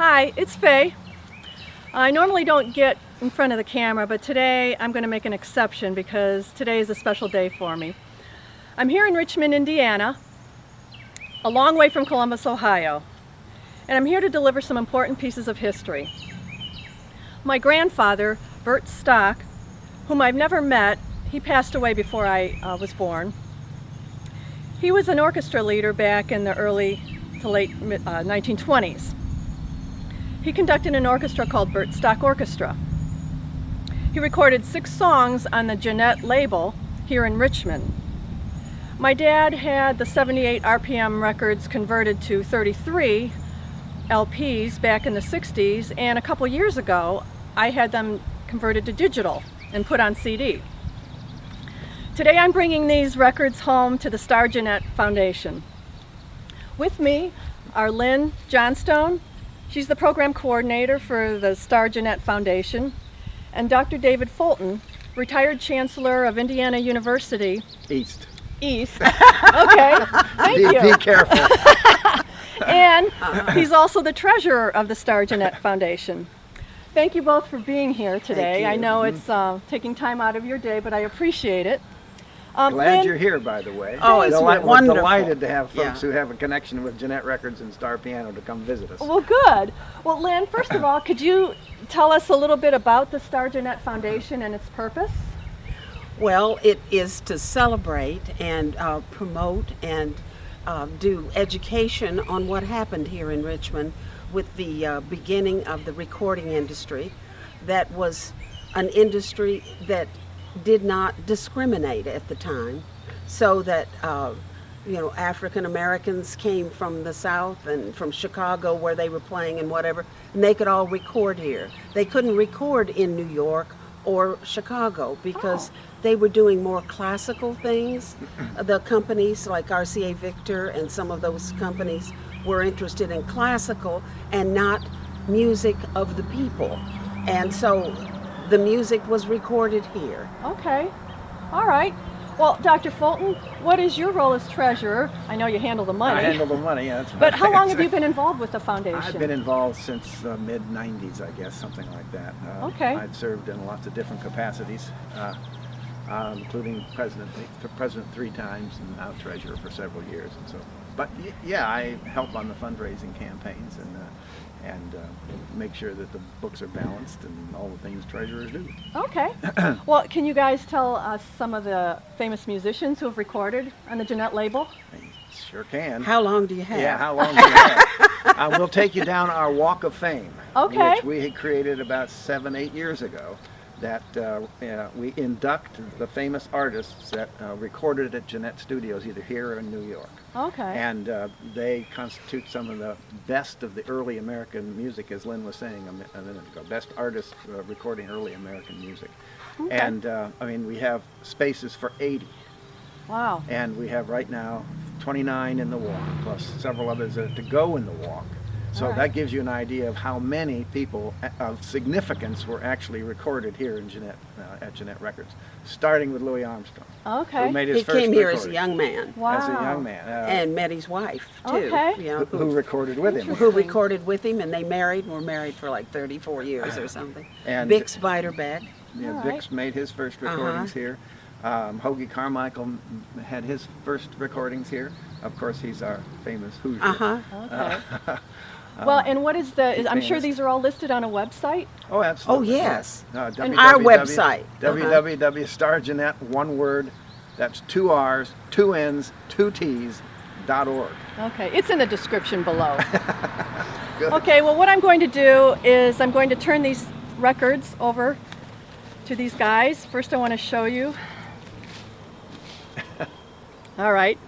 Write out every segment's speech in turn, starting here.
Hi, it's Faye. I normally don't get in front of the camera, but today I'm going to make an exception because today is a special day for me. I'm here in Richmond, Indiana, a long way from Columbus, Ohio, and I'm here to deliver some important pieces of history. My grandfather, Bert Stock, whom I've never met, he passed away before I was born. He was an orchestra leader back in the early to late 1920s. He conducted an orchestra called Bert Stock Orchestra. He recorded 6 songs on the Gennett label here in Richmond. My dad had the 78 RPM records converted to 33 LPs back in the 60s, and a couple years ago I had them converted to digital and put on CD. Today I'm bringing these records home to the Star Gennett Foundation. With me are Lynn Johnstone, she's the program coordinator for the Star Gennett Foundation, and Dr. David Fulton, retired chancellor of Indiana University. East. Okay, thank you. Be careful. And he's also the treasurer of the Star Gennett Foundation. Thank you both for being here today. I know it's taking time out of your day, but I appreciate it. Glad you're here, by the way. Oh, it's wonderful. We're delighted to have folks who have a connection with Gennett Records and Star Piano to come visit us. Well, good. Well, Lynn, first of all, could you tell us a little bit about the Star Gennett Foundation and its purpose? Well, it is to celebrate and promote and do education on what happened here in Richmond with the beginning of the recording industry. That was an industry that did not discriminate at the time, so that African Americans came from the South and from Chicago where they were playing and whatever, and they could all record here. They couldn't record in New York or Chicago because they were doing more classical things. The companies like RCA Victor and some of those companies were interested in classical and not music of the people, and so the music was recorded here. Okay, all right. Well, Dr. Fulton, what is your role as treasurer? I know you handle the money. I handle the money, yeah. That's but how long have you been involved with the foundation? I've been involved since the mid-90s, I guess, something like that. Okay. I've served in lots of different capacities, including president 3 times and now treasurer for several years. And so, but yeah, I help on the fundraising campaigns and make sure that the books are balanced and all the things treasurers do. Okay. Well, can you guys tell us some of the famous musicians who have recorded on the Gennett label? I sure can. How long do you have? Yeah, how long do you have? We'll take you down our Walk of Fame, which we had created about 7-8 years ago, that we induct the famous artists that recorded at Gennett Studios, either here or in New York. Okay. And they constitute some of the best of the early American music, as Lynn was saying a minute ago, best artists recording early American music. Okay. And I mean, we have spaces for 80. Wow. And we have right now 29 in the walk, plus several others that are to go in the walk. So that gives you an idea of how many people of significance were actually recorded here in Gennett, at Gennett Records, starting with Louis Armstrong. Okay. Who made his He first came here recording. as a young man. Wow. As a young man. And met his wife, too. Okay. You know, who recorded with him. who recorded with him, and they were married for like 34 years or something. And Bix Beiderbecke. Yeah, All Bix made his first recordings here. Hoagie Carmichael had his first recordings here. Of course, he's our famous Hoosier. Okay. Well, and what is I'm sure these are all listed on a website? Oh, absolutely. Oh, yes. And our website. www.stargennett, one word, that's 2 R's, 2 N's, 2 T's, .org. Okay, it's in the description below. Good. Okay, well, what I'm going to do is I'm going to turn these records over to these guys. First, I want to show you. All right.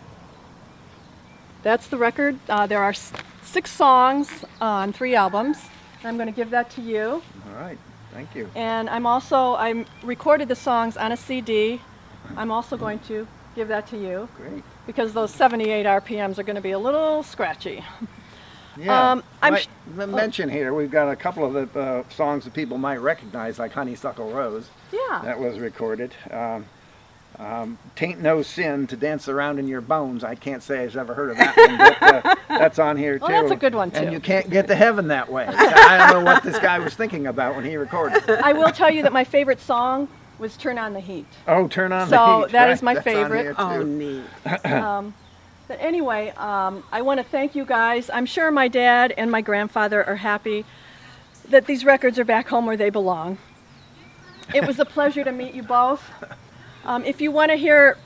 That's the record. There are 6 songs on 3 albums. I'm going to give that to you. All right, thank you. And I recorded the songs on a CD. I'm also going to give that to you. Great. Because those 78 RPMs are going to be a little scratchy. Yeah, mention here, we've got a couple of the songs that people might recognize, like Honeysuckle Rose. Yeah. That was recorded. Tain't No Sin to Dance Around in Your Bones. I can't say I've ever heard of that one, but that's on here too. Oh, that's a good one too. And you can't get to heaven that way. I don't know what this guy was thinking about when he recorded it. I will tell you that my favorite song was Turn on the Heat. Oh, Turn on the So Heat. that right? is my That's on favorite. here, Oh, too. neat. But anyway, I want to thank you guys. I'm sure my dad and my grandfather are happy that these records are back home where they belong. It was a pleasure to meet you both. If you want to hear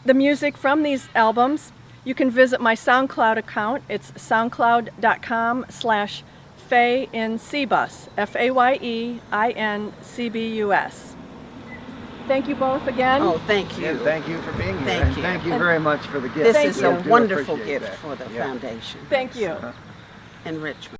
the music from these albums, you can visit my SoundCloud account. It's soundcloud.com/FayInCbus, FayIncbus. Thank you both again. Oh, thank you. And thank you for being here. Thank and you. thank you very much for the gift. This Thank is you. a We do wonderful appreciate gift that. for the Yeah. foundation Thank you. in Richmond.